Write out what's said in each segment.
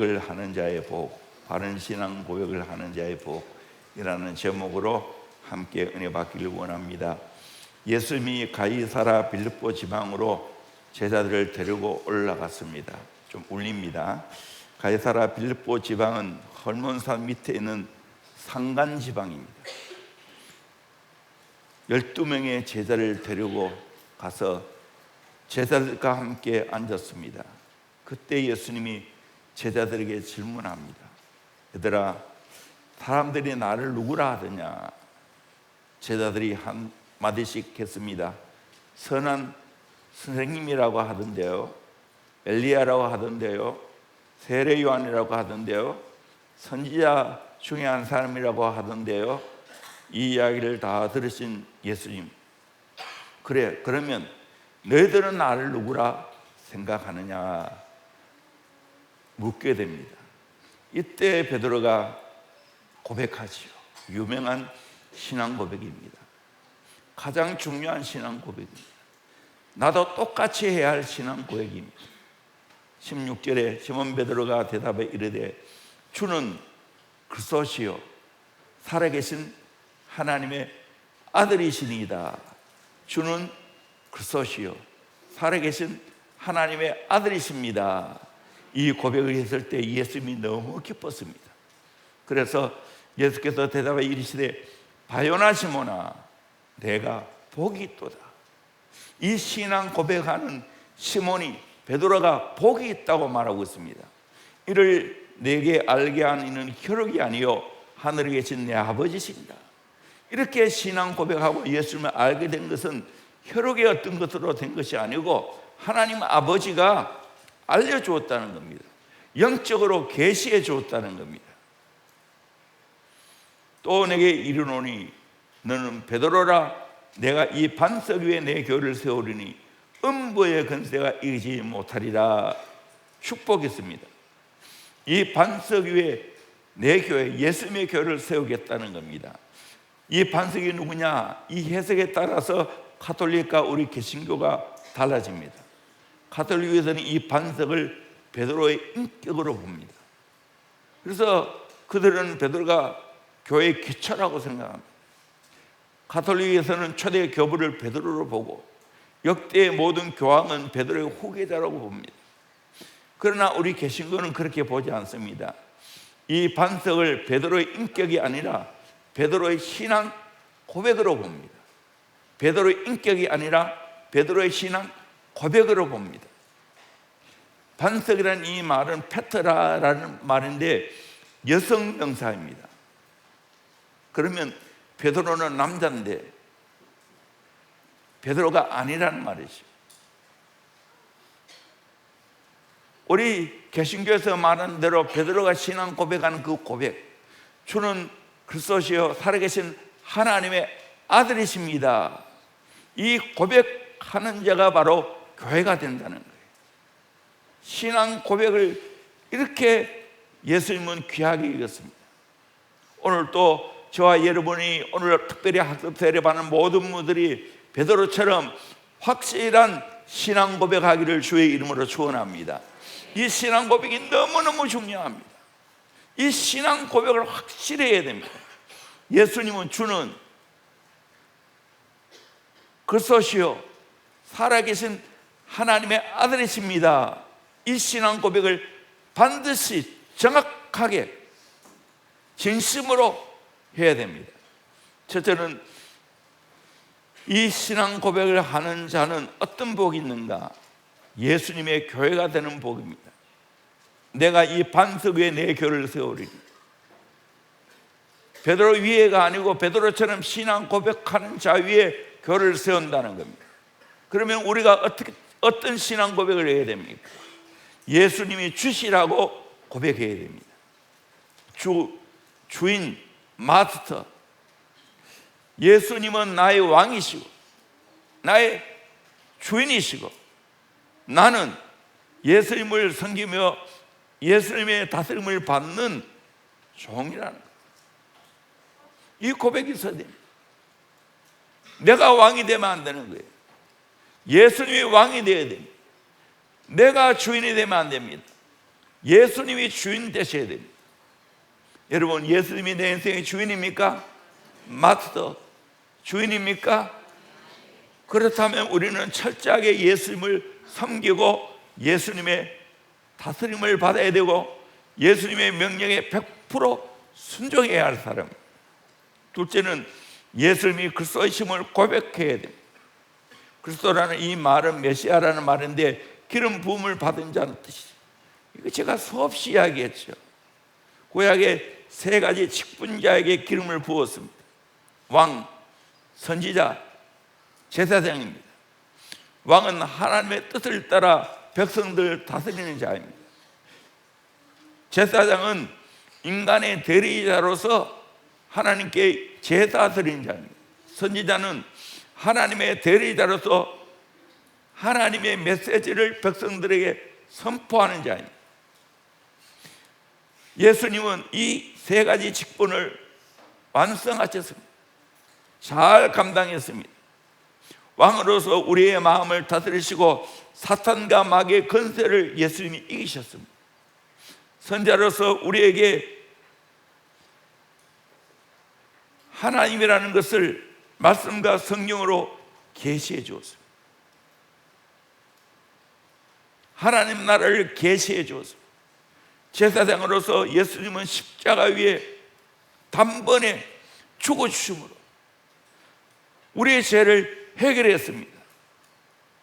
고백을 하는 자의 복, 바른 신앙 고백을 하는 자의 복이라는 제목으로 함께 은혜 받기를 원합니다. 예수님이 가이사라 빌립보 지방으로 제자들을 데리고 올라갔습니다. 좀 울립니다. 가이사라 빌립보 지방은 헐몬산 밑에 있는 산간 지방입니다. 12명의 제자를 데리고 가서 제자들과 함께 앉았습니다. 그때 예수님이 제자들에게 질문합니다. 얘들아, 사람들이 나를 누구라 하더냐? 제자들이 한마디씩 했습니다. 선한 선생님이라고 하던데요, 엘리야라고 하던데요, 세례 요한이라고 하던데요, 선지자 중에 한 사람이라고 하던데요. 이 이야기를 다 들으신 예수님, 그래, 그러면 너희들은 나를 누구라 생각하느냐 묻게 됩니다. 이때 베드로가 고백하지요. 유명한 신앙 고백입니다. 가장 중요한 신앙 고백입니다. 나도 똑같이 해야 할 신앙 고백입니다. 16절에 시몬 베드로가 대답해 이르되 주는 그리스도시요 살아계신 하나님의 아들이시니이다. 주는 그리스도시요 살아계신 하나님의 아들이십니다. 이 고백을 했을 때 예수님이 너무 기뻤습니다. 그래서 예수께서 대답해 이르시되 바요나 시몬아, 내가 복이 있도다. 이 신앙 고백하는 시몬이, 베드로가 복이 있다고 말하고 있습니다. 이를 내게 알게 하는 이는 혈육이 아니요 하늘에 계신 내 아버지십니다. 이렇게 신앙 고백하고 예수님을 알게 된 것은 혈육의 어떤 것으로 된 것이 아니고 하나님 아버지가 알려주었다는 겁니다. 영적으로 계시해 주었다는 겁니다. 또 내게 이르노니 너는 베드로라, 내가 이 반석 위에 내 교회를 세우리니 음부의 권세가 이기지 못하리라. 축복했습니다. 이 반석 위에 내 교회, 예수님의 교회를 세우겠다는 겁니다. 이 반석이 누구냐? 이 해석에 따라서 가톨릭과 우리 개신교가 달라집니다. 가톨릭에서는 이 반석을 베드로의 인격으로 봅니다. 그래서 그들은 베드로가 교회의 기초라고 생각합니다. 가톨릭에서는 초대 교부를 베드로로 보고 역대의 모든 교황은 베드로의 후계자라고 봅니다. 그러나 우리 개신교는 그렇게 보지 않습니다. 이 반석을 베드로의 인격이 아니라 베드로의 신앙 고백으로 봅니다. 베드로의 인격이 아니라 베드로의 신앙 고백으로 봅니다. 반석이라는 이 말은 페트라라는 말인데 여성 명사입니다. 그러면 베드로는 남자인데 베드로가 아니라는 말이죠. 우리 개신교에서 말하는 대로 베드로가 신앙 고백하는 그 고백, 주는 그리스도시요 살아계신 하나님의 아들이십니다. 이 고백하는 자가 바로 교회가 된다는 거예요. 신앙 고백을 이렇게 예수님은 귀하게 여겼습니다. 오늘 또 저와 여러분이 오늘 특별히 학습 세례 받는 모든 분들이 베드로처럼 확실한 신앙 고백하기를 주의 이름으로 축원합니다. 이 신앙 고백이 너무너무 중요합니다. 이 신앙 고백을 확실히 해야 됩니다. 예수님은 주는 그리스도시요 살아계신 하나님의 아들이십니다. 이 신앙 고백을 반드시 정확하게 진심으로 해야 됩니다. 첫째는 이 신앙 고백을 하는 자는 어떤 복이 있는가? 예수님의 교회가 되는 복입니다. 내가 이 반석 위에 내 교회를 세우리니. 베드로 위에가 아니고 베드로처럼 신앙 고백하는 자 위에 교회를 세운다는 겁니다. 그러면 우리가 어떤 신앙 고백을 해야 됩니까? 예수님이 주시라고 고백해야 됩니다. 주인, 마스터. 예수님은 나의 왕이시고 나의 주인이시고 나는 예수님을 섬기며 예수님의 다스림을 받는 종이라는 거예요. 이 고백이 있어야 됩니다. 내가 왕이 되면 안 되는 거예요. 예수님이 왕이 되어야 됩니다. 내가 주인이 되면 안 됩니다. 예수님이 주인 되셔야 됩니다. 여러분, 예수님이 내 인생의 주인입니까? 마스터 주인입니까? 그렇다면 우리는 철저하게 예수님을 섬기고 예수님의 다스림을 받아야 되고 예수님의 명령에 100% 순종해야 할 사람. 둘째는 예수님이 그리스도이심을 고백해야 됩니다. 그리스도라는 이 말은 메시아라는 말인데 기름 부음을 받은 자는 뜻이죠. 이거 제가 수없이 이야기했죠. 구약의 세 가지 직분자에게 기름을 부었습니다. 왕, 선지자, 제사장입니다. 왕은 하나님의 뜻을 따라 백성들 다스리는 자입니다. 제사장은 인간의 대리자로서 하나님께 제사 드리는 자입니다. 선지자는 하나님의 대리자로서 하나님의 메시지를 백성들에게 선포하는 자입니다. 예수님은 이 세 가지 직분을 완성하셨습니다. 잘 감당했습니다. 왕으로서 우리의 마음을 다스리시고 사탄과 마귀의 권세를 예수님이 이기셨습니다. 선지자로서 우리에게 하나님이라는 것을 말씀과 성령으로 계시해 주었습니다. 하나님 나라를 계시해 주었습니다. 제사장으로서 예수님은 십자가 위에 단번에 죽어주심으로 우리의 죄를 해결했습니다.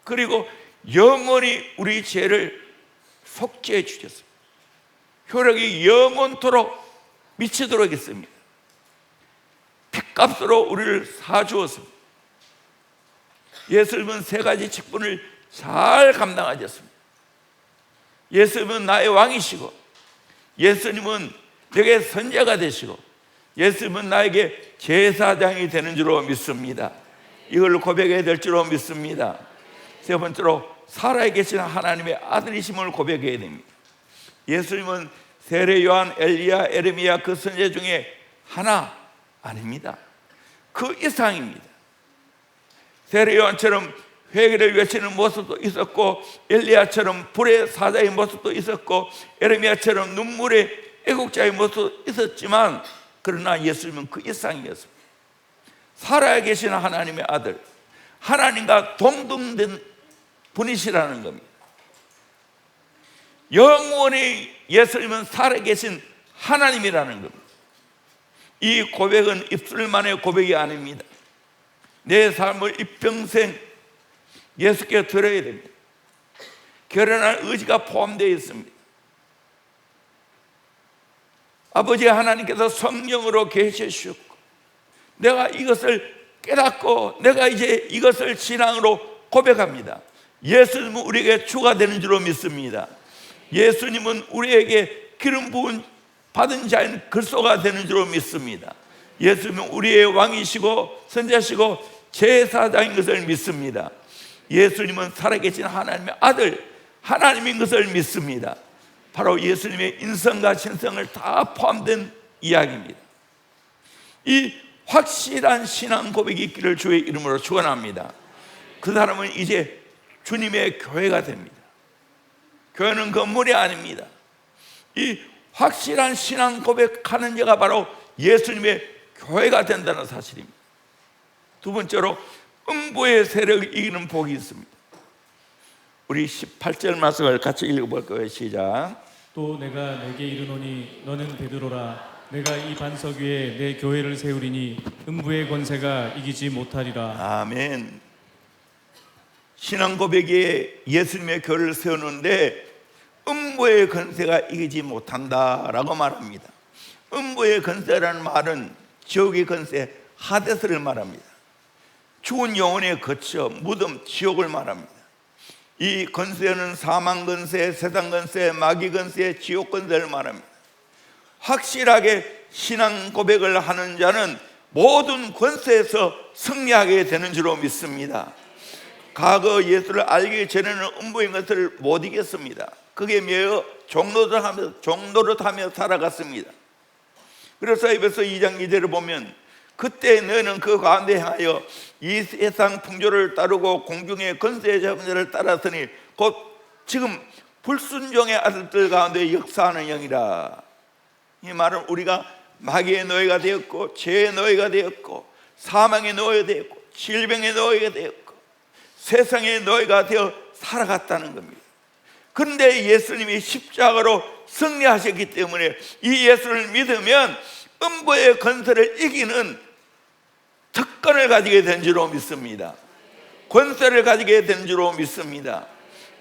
그리고 영원히 우리 죄를 속죄해 주셨습니다. 효력이 영원토록 미치도록 했습니다. 핏값으로 우리를 사주었습니다. 예수님은 세 가지 직분을 잘 감당하셨습니다. 예수님은 나의 왕이시고 예수님은 내게 선지자가 되시고 예수님은 나에게 제사장이 되는 줄로 믿습니다. 이걸 고백해야 될 줄로 믿습니다. 세 번째로 살아계신 하나님의 아들이심을 고백해야 됩니다. 예수님은 세례 요한, 엘리야, 에레미야 그 선지자 중에 하나 아닙니다. 그 이상입니다. 세례 요한처럼 회개를 외치는 모습도 있었고 엘리야처럼 불의 사자의 모습도 있었고 에레미야처럼 눈물의 애국자의 모습도 있었지만 그러나 예수님은 그 이상이었습니다. 살아계신 하나님의 아들, 하나님과 동등된 분이시라는 겁니다. 영원히 예수님은 살아계신 하나님이라는 겁니다. 이 고백은 입술만의 고백이 아닙니다. 내 삶을 이평생 예수께 드려야 됩니다. 결연한 의지가 포함되어 있습니다. 아버지 하나님께서 성령으로 계시해 주셨고 내가 이것을 깨닫고 내가 이제 이것을 신앙으로 고백합니다. 예수님은 우리에게 주가 되는 줄로 믿습니다. 예수님은 우리에게 기름 부은 받은 자인 그리스도가 되는 줄로 믿습니다. 예수님은 우리의 왕이시고 선지자시고 제사장인 것을 믿습니다. 예수님은 살아계신 하나님의 아들, 하나님인 것을 믿습니다. 바로 예수님의 인성과 신성을 다 포함된 이야기입니다. 이 확실한 신앙 고백이 있기를 주의 이름으로 축원합니다. 그 사람은 이제 주님의 교회가 됩니다. 교회는 건물이 아닙니다. 이 확실한 신앙 고백하는 자가 바로 예수님의 교회가 된다는 사실입니다. 두 번째로 음부의 세력을 이기는 복이 있습니다. 우리 18절 말씀을 같이 읽어볼 거예요. 시작. 또 내가 내게 이르노니 너는 베드로라. 내가 이 반석 위에 내 교회를 세우리니 음부의 권세가 이기지 못하리라. 아멘. 신앙 고백에 예수님의 교회를 세우는데 음부의 권세가 이기지 못한다라고 말합니다. 음부의 권세라는 말은 지옥의 권세, 하데스를 말합니다. 죽은 영혼의 거처, 무덤, 지옥을 말합니다. 이 권세는 사망 권세, 세상 권세, 마귀 권세, 지옥 권세를 말합니다. 확실하게 신앙 고백을 하는 자는 모든 권세에서 승리하게 되는 줄로 믿습니다. 과거 예수를 알기 전에는 음부의 것을 못 이겼습니다. 그게 매우 종노릇하며 살아갔습니다. 그래서 에베소 2장 2절을 보면 그때 너는 그 가운데 행하여 이 세상 풍조를 따르고 공중의 권세의 자들을 따랐으니 곧 지금 불순종의 아들들 가운데 역사하는 영이라. 이 말은 우리가 마귀의 노예가 되었고, 죄의 노예가 되었고, 사망의 노예가 되었고, 질병의 노예가 되었고, 세상의 노예가 되어 살아갔다는 겁니다. 그런데 예수님이 십자가로 승리하셨기 때문에 이 예수를 믿으면 음부의 권세를 이기는 특권을 가지게 된 줄로 믿습니다. 권세를 가지게 된 줄로 믿습니다.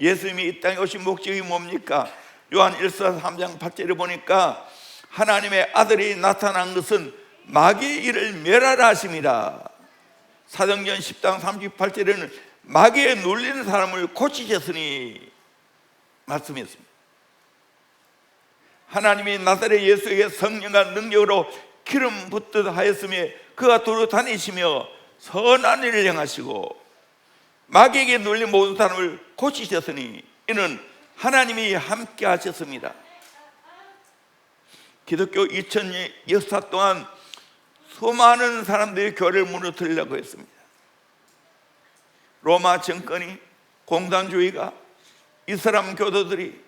예수님이 이 땅에 오신 목적이 뭡니까? 요한 1서 3장 8절에 보니까 하나님의 아들이 나타난 것은 마귀의 일을 멸하라 하심이라. 사도행전 10장 38절에는 마귀에 눌리는 사람을 고치셨으니 말씀했습니다. 하나님이 나사렛 예수에게 성령과 능력으로 기름 붓듯 하였으며 그가 도로 다니시며 선한 일을 행하시고 마귀에게 눌린 모든 사람을 고치셨으니 이는 하나님이 함께 하셨습니다. 기독교 2000년 역사 동안 수많은 사람들이 교회를 무너뜨리려고 했습니다. 로마 정권이, 공산주의가 이슬람 교도들이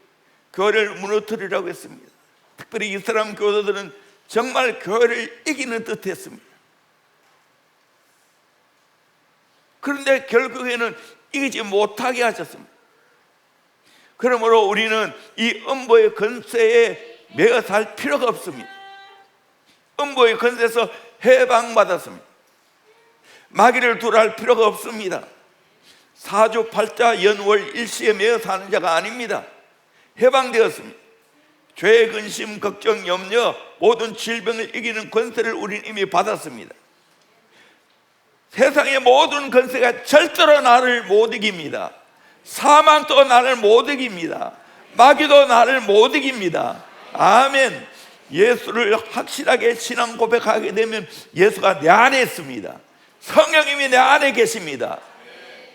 교회를 무너뜨리려고 했습니다. 특별히 이슬람 교도들은 정말 교회를 이기는 듯 했습니다. 그런데 결국에는 이기지 못하게 하셨습니다. 그러므로 우리는 이 음부의 권세에 매어 살 필요가 없습니다. 음부의 권세에서 해방받았습니다. 마귀를 두려할 필요가 없습니다. 사주팔자 연월 일시에 매어 사는 자가 아닙니다. 해방되었습니다. 죄, 근심, 걱정, 염려, 모든 질병을 이기는 권세를 우리는 이미 받았습니다. 세상의 모든 권세가 절대로 나를 못 이깁니다. 사망도 나를 못 이깁니다. 마귀도 나를 못 이깁니다. 아멘. 예수를 확실하게 신앙 고백하게 되면 예수가 내 안에 있습니다. 성령님이 내 안에 계십니다.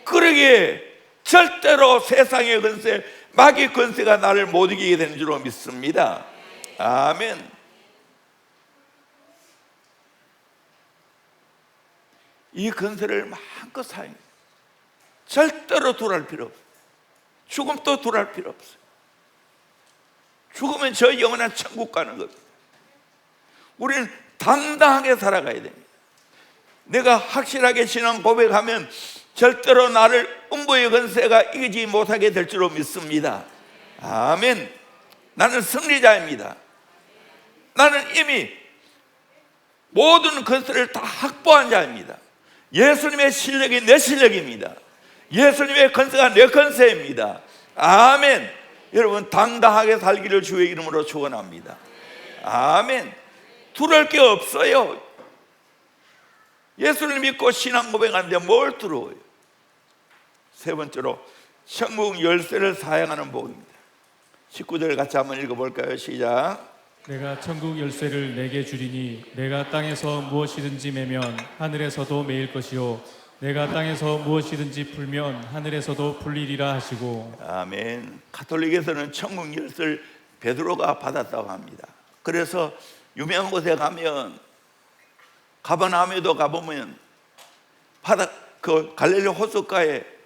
그러기에 절대로 세상의 권세, 마귀 권세가 나를 못 이기게 되는 줄로 믿습니다. 아멘. 이 권세를 마음껏 사용해. 절대로 두려할 필요 없어요. 죽음도 두려할 필요 없어요. 죽으면 저 영원한 천국 가는 겁니다. 우리는 당당하게 살아가야 됩니다. 내가 확실하게 신앙 고백하면 절대로 나를 음부의 권세가 이기지 못하게 될 줄로 믿습니다. 아멘. 나는 승리자입니다. 나는 이미 모든 권세를 다 확보한 자입니다. 예수님의 실력이 내 실력입니다. 예수님의 권세가 내 권세입니다. 아멘. 여러분 당당하게 살기를 주의 이름으로 축원합니다. 아멘. 두려울 게 없어요. 예수를 믿고 신앙 고백하는데 뭘 두려워요? 세 번째로 천국 열쇠를 사용하는 복입니다. 19절 같이 한번 읽어볼까요? 시작. 내가 천국 열쇠를 내게 주리니 내가 땅에서 무엇이든지 매면 하늘에서도 매일 것이요 내가 땅에서 무엇이든지 풀면 하늘에서도 풀리리라 하시고. 아멘. 가톨릭에서는 천국 열쇠를 베드로가 받았다고 합니다. 그래서 유명한 곳에 가면 가버나움에도 가보면 바닥 그 갈릴리 호숫가에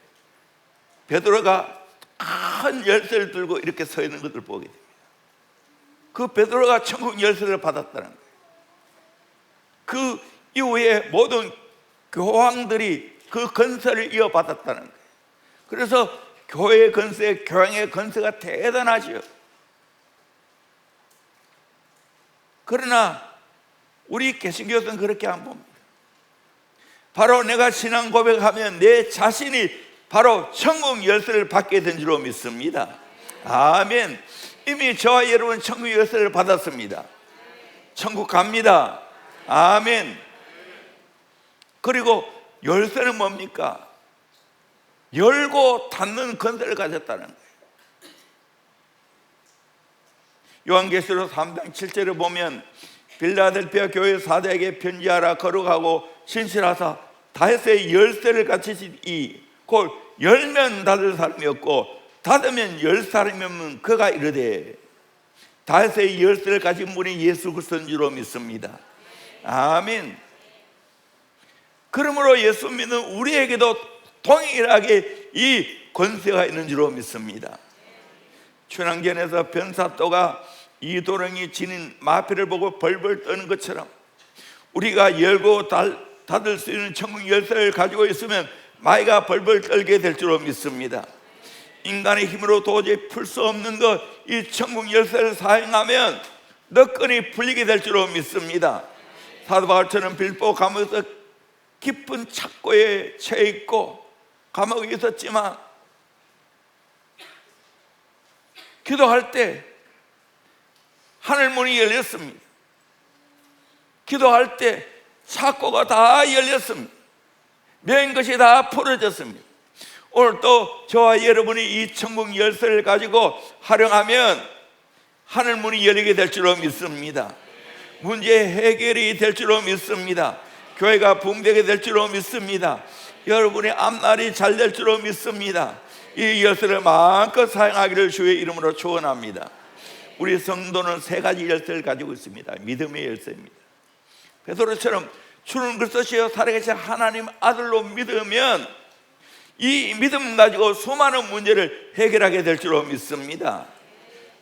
베드로가 큰 열쇠를 들고 이렇게 서 있는 것을 보게 됩니다. 그 베드로가 천국 열쇠를 받았다는 거예요. 그 이후에 모든 교황들이 그 건설을 이어받았다는 거예요. 그래서 교회의 건세, 교황의 건세가 대단하죠. 그러나 우리 개신교에서는 그렇게 안 봅니다. 바로 내가 신앙 고백하면 내 자신이 바로 천국 열쇠를 받게 된 줄로 믿습니다. 아멘. 이미 저와 여러분 천국 열쇠를 받았습니다. 천국 갑니다. 아멘. 그리고 열쇠는 뭡니까? 열고 닫는 권세를 가졌다는 거예요. 요한계시록 3장 7절에 보면 빌라델피아 교회 사도에게 편지하라 거룩하고 신실하사 다윗의 열쇠를 가지시니 곧 열면 닫을 사람이 없고 닫으면 열 사람이 없는 그가 이르되 다윗의 열쇠를 가진 분이 예수 그리스도인 줄로 믿습니다. 아멘. 그러므로 예수 믿는 우리에게도 동일하게 이 권세가 있는 줄로 믿습니다. 춘향전에서 변사또가 이도령이 지닌 마패를 보고 벌벌 떠는 것처럼 우리가 열고 닫을 수 있는 천국 열쇠를 가지고 있으면 마귀가 벌벌 떨게 될 줄로 믿습니다. 인간의 힘으로 도저히 풀 수 없는 것, 이 천국 열쇠를 사용하면 너끈히 풀리게 될 줄로 믿습니다. 사도 바울처럼 빌보 감옥에서 깊은 착고에 처해 있고 감옥에 있었지만 기도할 때 하늘 문이 열렸습니다. 기도할 때 착고가 다 열렸습니다. 맨 것이 다 풀어졌습니다. 오늘 또 저와 여러분이 이 천국 열쇠를 가지고 활용하면 하늘 문이 열리게 될 줄로 믿습니다. 문제 해결이 될 줄로 믿습니다. 교회가 부흥되게 될 줄로 믿습니다. 여러분의 앞날이 잘 될 줄로 믿습니다. 이 열쇠를 마음껏 사용하기를 주의 이름으로 축원합니다. 우리 성도는 세 가지 열쇠를 가지고 있습니다. 믿음의 열쇠입니다. 베드로처럼 주는 그리스도시요 살아계신 하나님 아들로 믿으면 이 믿음 가지고 수많은 문제를 해결하게 될 줄로 믿습니다.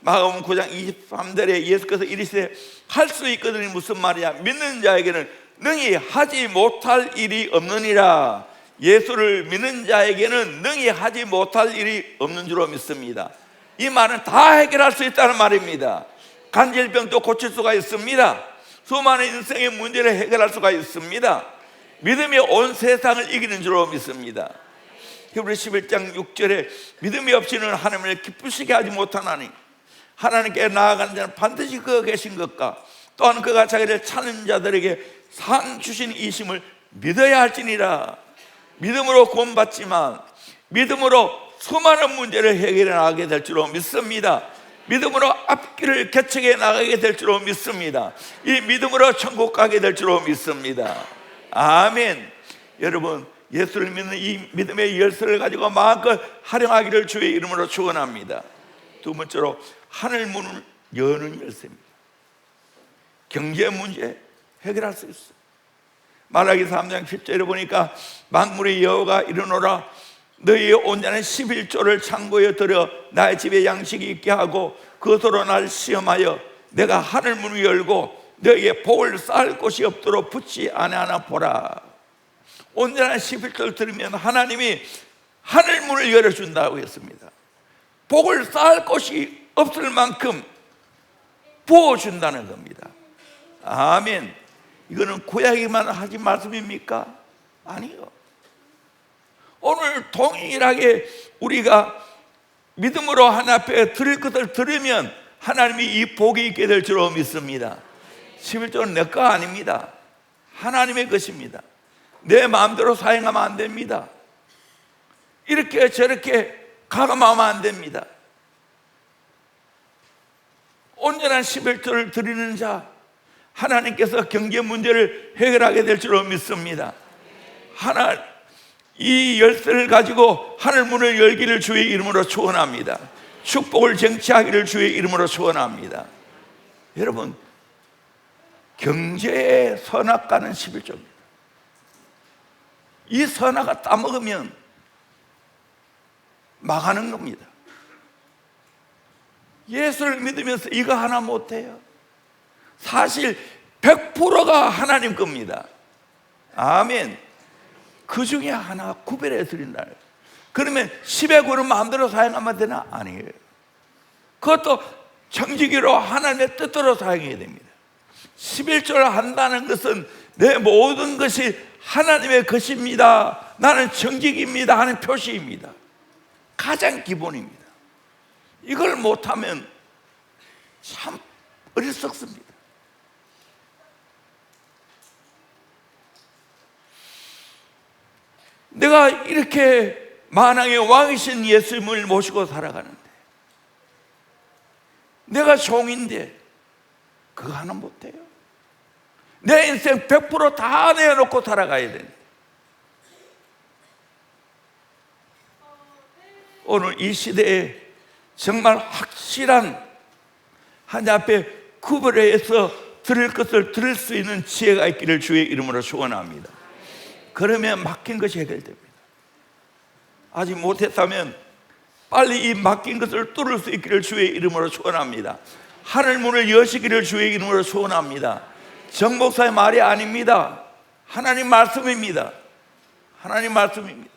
마가복음 9장 23절에 예수께서 이르시되 할 수 있거든이 무슨 말이냐, 믿는 자에게는 능히 하지 못할 일이 없느니라. 예수를 믿는 자에게는 능히 하지 못할 일이 없는 줄로 믿습니다. 이 말은 다 해결할 수 있다는 말입니다. 간질병도 고칠 수가 있습니다. 수많은 인생의 문제를 해결할 수가 있습니다. 믿음이 온 세상을 이기는 줄로 믿습니다. 히브리서 11장 6절에 믿음이 없이는 하나님을 기쁘시게 하지 못하나니 하나님께 나아가는 자는 반드시 그가 계신 것과 또한 그가 자기를 찾는 자들에게 상 주신 이심을 믿어야 할지니라. 믿음으로 구원받지만 믿음으로 수많은 문제를 해결해 나가게 될 줄로 믿습니다. 믿음으로 앞길을 개척해 나가게 될 줄로 믿습니다. 이 믿음으로 천국 가게 될 줄로 믿습니다. 아멘. 여러분, 예수를 믿는 이 믿음의 열쇠를 가지고 마음껏 활용하기를 주의 이름으로 축원합니다. 두 번째로 하늘 문을 여는 열쇠입니다. 경제 문제 해결할 수 있어요. 말라기 3장 10절에 보니까 만물의 여호와가 이르노라 너희의 온전한 11조를 창고에 들여 나의 집에 양식이 있게 하고 그것으로 날 시험하여 내가 하늘 문을 열고 너희에게 복을 쌓을 곳이 없도록 붙지 아니하나 보라. 온전한 11조를 들으면 하나님이 하늘 문을 열어준다고 했습니다. 복을 쌓을 곳이 없을 만큼 부어준다는 겁니다. 아멘. 이거는 구약에만 하신 말씀입니까? 아니요. 오늘 동일하게 우리가 믿음으로 하나님 앞에 드릴 것을 들으면 하나님이 이 복이 있게 될 줄로 믿습니다. 11조는 내 거 아닙니다. 하나님의 것입니다. 내 마음대로 사용하면 안 됩니다. 이렇게 저렇게 가감하면 안 됩니다. 온전한 11조를 드리는 자, 하나님께서 경제 문제를 해결하게 될 줄로 믿습니다. 이 열쇠를 가지고 하늘 문을 열기를 주의 이름으로 축원합니다. 축복을 쟁취하기를 주의 이름으로 축원합니다. 여러분, 경제의 선악과는 11조입니다. 이 선악과 따먹으면 망하는 겁니다. 예수를 믿으면서 이거 하나 못해요. 사실 100%가 하나님 겁니다. 아멘. 그 중에 하나 구별해 드린다. 그러면 10의 9는 마음대로 사용하면 되나? 아니에요. 그것도 정직으로 하나님의 뜻대로 사용해야 됩니다. 11조를 한다는 것은 내 모든 것이 하나님의 것입니다, 나는 정직입니다 하는 표시입니다. 가장 기본입니다. 이걸 못하면 참 어리석습니다. 내가 이렇게 만왕의 왕이신 예수님을 모시고 살아가는데, 내가 종인데 그거 하나 못해요. 내 인생 100% 다 내어놓고 살아가야 되는데, 오늘 이 시대에 정말 확실한 하나님 앞에 구별해서 들을 것을 들을 수 있는 지혜가 있기를 주의 이름으로 축원합니다. 그러면 막힌 것이 해결됩니다. 아직 못했다면 빨리 이 막힌 것을 뚫을 수 있기를 주의 이름으로 축원합니다. 하늘 문을 여시기를 주의 이름으로 축원합니다. 정 목사의 말이 아닙니다. 하나님 말씀입니다. 하나님 말씀입니다.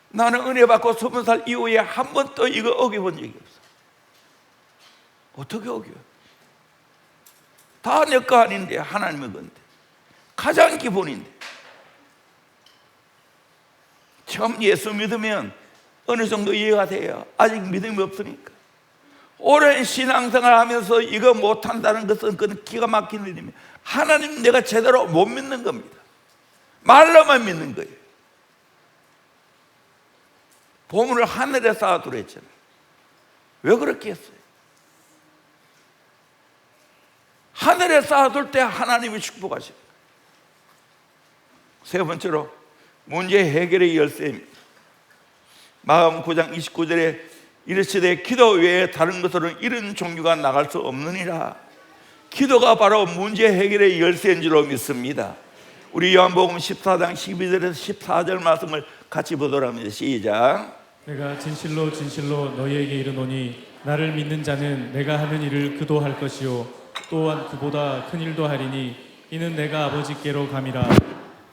나는 은혜 받고 20살 이후에 한 번도 이거 어겨본 적이 없어. 어떻게 어겨요? 다 내 거 아닌데 하나님의 건데, 가장 기본인데. 처음 예수 믿으면 어느 정도 이해가 돼요. 아직 믿음이 없으니까. 오랜 신앙생활 하면서 이거 못한다는 것은 그건 기가 막힌 일입니다. 하나님 내가 제대로 못 믿는 겁니다. 말로만 믿는 거예요. 보물을 하늘에 쌓아두라 했잖아요. 왜 그렇게 했어요? 하늘에 쌓아둘 때 하나님이 축복하십니다. 세 번째로 문제 해결의 열쇠입니다. 마가복음 9장 29절에 이르시되 기도 외에 다른 것으로는 이런 종류가 나갈 수 없느니라. 기도가 바로 문제 해결의 열쇠인 줄로 믿습니다. 우리 요한복음 14장 12절에서 14절 말씀을 같이 보도록 합니다. 시작. 내가 진실로 진실로 너희에게 이르노니 나를 믿는 자는 내가 하는 일을 그도 할 것이요 또한 그보다 큰 일도 하리니 이는 내가 아버지께로 감이라.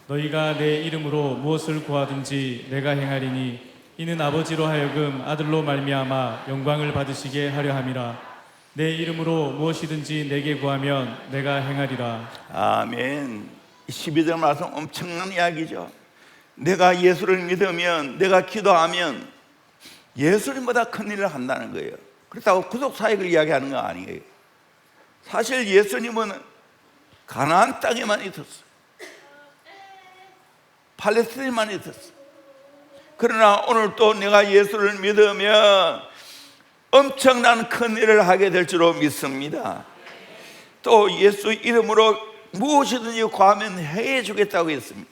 너희가 내 이름으로 무엇을 구하든지 내가 행하리니 이는 아버지로 하여금 아들로 말미암아 영광을 받으시게 하려 함이라. 내 이름으로 무엇이든지 내게 구하면 내가 행하리라. 아멘. 12절 말씀 엄청난 이야기죠. 내가 예수를 믿으면, 내가 기도하면 예수님보다 큰 일을 한다는 거예요. 그렇다고 구속 사역을 이야기하는 거 아니에요. 사실 예수님은 가나안 땅에만 있었어요. 팔레스타인만 있었어요. 그러나 오늘 또 내가 예수를 믿으면 엄청난 큰 일을 하게 될 줄로 믿습니다. 또 예수 이름으로 무엇이든지 구하면 행해 주겠다고 했습니다.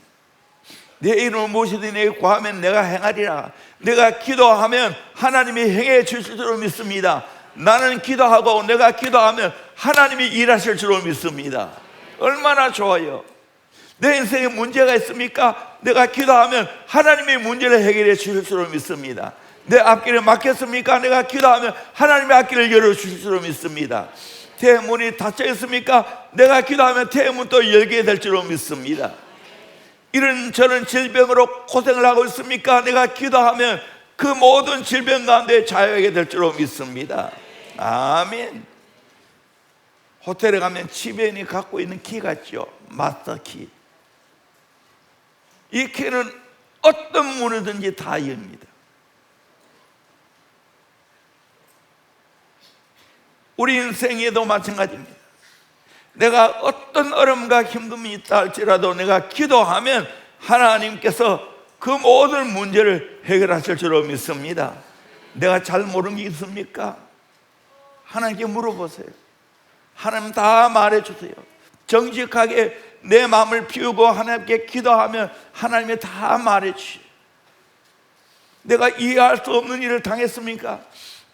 내 이름으로 무엇이든지 내게 구하면 내가 행하리라. 내가 기도하면 하나님이 행해 주실 줄로 믿습니다. 나는 기도하고 내가 기도하면 하나님이 일하실 줄로 믿습니다. 얼마나 좋아요. 내 인생에 문제가 있습니까? 내가 기도하면 하나님이 문제를 해결해 주실 줄로 믿습니다. 내 앞길을 막혔습니까? 내가 기도하면 하나님의 앞길을 열어주실 줄로 믿습니다. 대문이 닫혀 있습니까? 내가 기도하면 대문 또 열게 될 줄로 믿습니다. 이런 저런 질병으로 고생을 하고 있습니까? 내가 기도하면 그 모든 질병 가운데 자유하게 될 줄로 믿습니다. 아멘. 호텔에 가면 지배인이 갖고 있는 키가 있죠. 마스터 키. 이 키는 어떤 문이든지 다 엽니다. 우리 인생에도 마찬가지입니다. 내가 어떤 어려움과 힘듦이 있다 할지라도 내가 기도하면 하나님께서 그 모든 문제를 해결하실 줄로 믿습니다. 내가 잘 모르는 게 있습니까? 하나님께 물어보세요. 하나님 다 말해주세요. 정직하게 내 마음을 비우고 하나님께 기도하면 하나님이 다 말해주세요. 내가 이해할 수 없는 일을 당했습니까?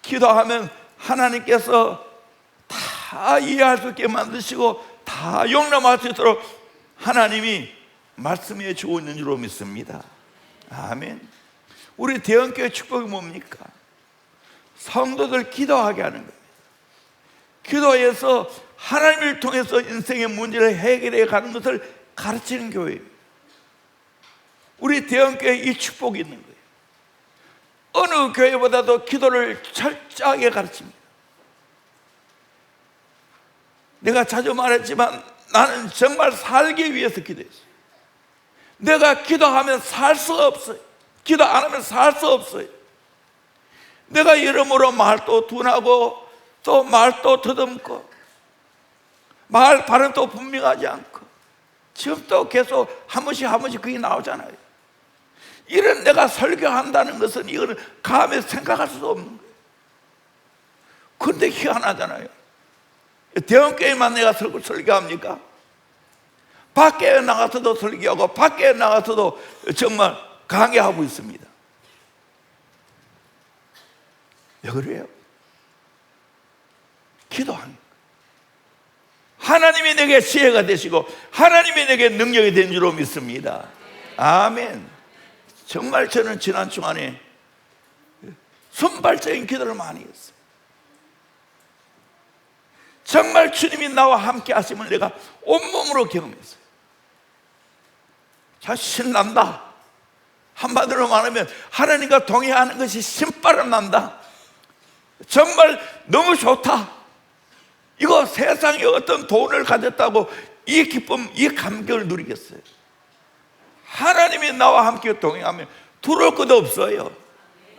기도하면 하나님께서 다 이해할 수 있게 만드시고 다 용납할 수 있도록 하나님이 말씀해 주고 있는 줄로 믿습니다. 아멘. 우리 대형교회 축복이 뭡니까? 성도들 기도하게 하는 겁니다. 기도해서 하나님을 통해서 인생의 문제를 해결해 가는 것을 가르치는 교회입니다. 우리 대형교회에 이 축복이 있는 거예요. 어느 교회보다도 기도를 철저하게 가르칩니다. 내가 자주 말했지만 나는 정말 살기 위해서 기도했어요. 내가 기도하면 살 수가 없어요. 기도 안 하면 살 수 없어요. 내가 이러므로 말도 둔하고 또 말도 더듬고 말 발음도 분명하지 않고 지금 또 계속 한 번씩 그게 나오잖아요. 이런 내가 설교한다는 것은 이거는 감에 생각할 수도 없는 거예요. 그런데 희한하잖아요. 대형교회만 내가 설교합니까? 밖에 나가서도 설교하고 밖에 나가서도 정말 강의하고 있습니다. 왜 그래요? 기도하는 거예요. 하나님이 내게 지혜가 되시고 하나님이 내게 능력이 된 줄로 믿습니다. 아멘. 정말 저는 지난 주간에 선발적인 기도를 많이 했어요. 정말 주님이 나와 함께 하심을 내가 온몸으로 경험했어요. 참 신난다. 한마디로 말하면 하나님과 동행하는 것이 신바람 난다. 정말 너무 좋다. 이거 세상에 어떤 돈을 가졌다고 이 기쁨, 이 감격을 누리겠어요? 하나님이 나와 함께 동행하면 두려울 것도 없어요.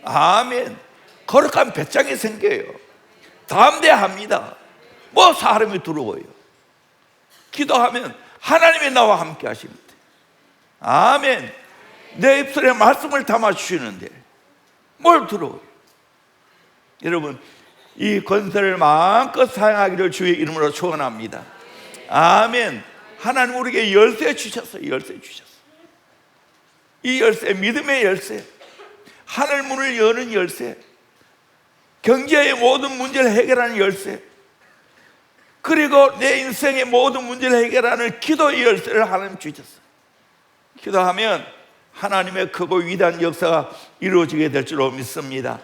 아멘. 거룩한 배짱이 생겨요. 담대합니다. 뭐 사람이 두려워요? 기도하면 하나님이 나와 함께 하십니다. 아멘. 내 입술에 말씀을 담아주시는데 뭘 두려워요? 여러분, 이 권세를 마음껏 사용하기를 주의 이름으로 축원합니다. 아멘. 하나님 우리에게 열쇠 주셨어요. 열쇠 주셨어요. 이 열쇠, 믿음의 열쇠, 하늘 문을 여는 열쇠, 경제의 모든 문제를 해결하는 열쇠, 그리고 내 인생의 모든 문제를 해결하는 기도의 열쇠를 하나님 주셨어요. 기도하면 하나님의 크고 위대한 역사가 이루어지게 될 줄로 믿습니다.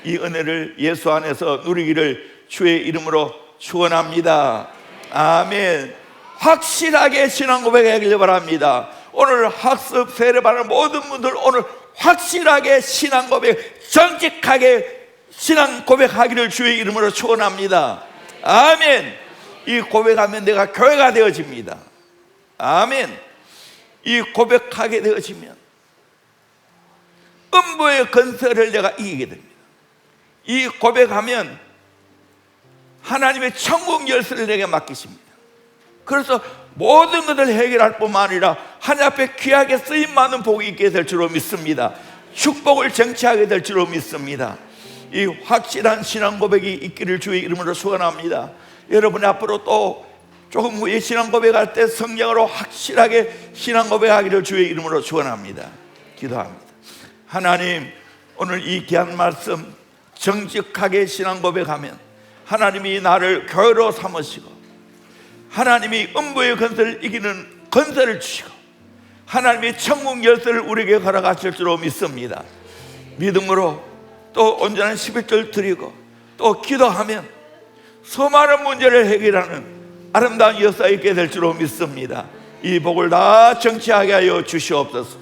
이 은혜를 예수 안에서 누리기를 주의 이름으로 축원합니다. 아멘. 확실하게 신앙 고백하기를 바랍니다. 오늘 학습 세례받는 모든 분들 오늘 확실하게 신앙 고백, 정직하게 신앙 고백하기를 주의 이름으로 축원합니다. 아멘. 이 고백하면 내가 교회가 되어집니다. 아멘. 이 고백하게 되어지면 음부의 건설을 내가 이기게 됩니다. 이 고백하면 하나님의 천국 열쇠를 내게 맡기십니다. 그래서 모든 것을 해결할 뿐만 아니라 하나님 앞에 귀하게 쓰임 많은 복이 있게 될 줄로 믿습니다. 축복을 쟁취하게 될 줄로 믿습니다. 이 확실한 신앙 고백이 있기를 주의 이름으로 축원합니다. 여러분 앞으로 또 조금 후에 신앙 고백할 때 성령으로 확실하게 신앙 고백하기를 주의 이름으로 축원합니다. 기도합니다. 하나님, 오늘 이 귀한 말씀 정직하게 신앙 고백하면 하나님이 나를 교회로 삼으시고 하나님이 음부의 건설을 이기는 건설을 주시고 하나님이 천국 열쇠를 우리에게 걸어가실 줄로 믿습니다. 믿음으로 또 온전한 11절 드리고 또 기도하면 수많은 문제를 해결하는 아름다운 역사 있게 될 줄로 믿습니다. 이 복을 다 정치하게 하여 주시옵소서.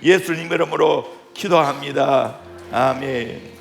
예수님 이름으로 기도합니다. 아멘.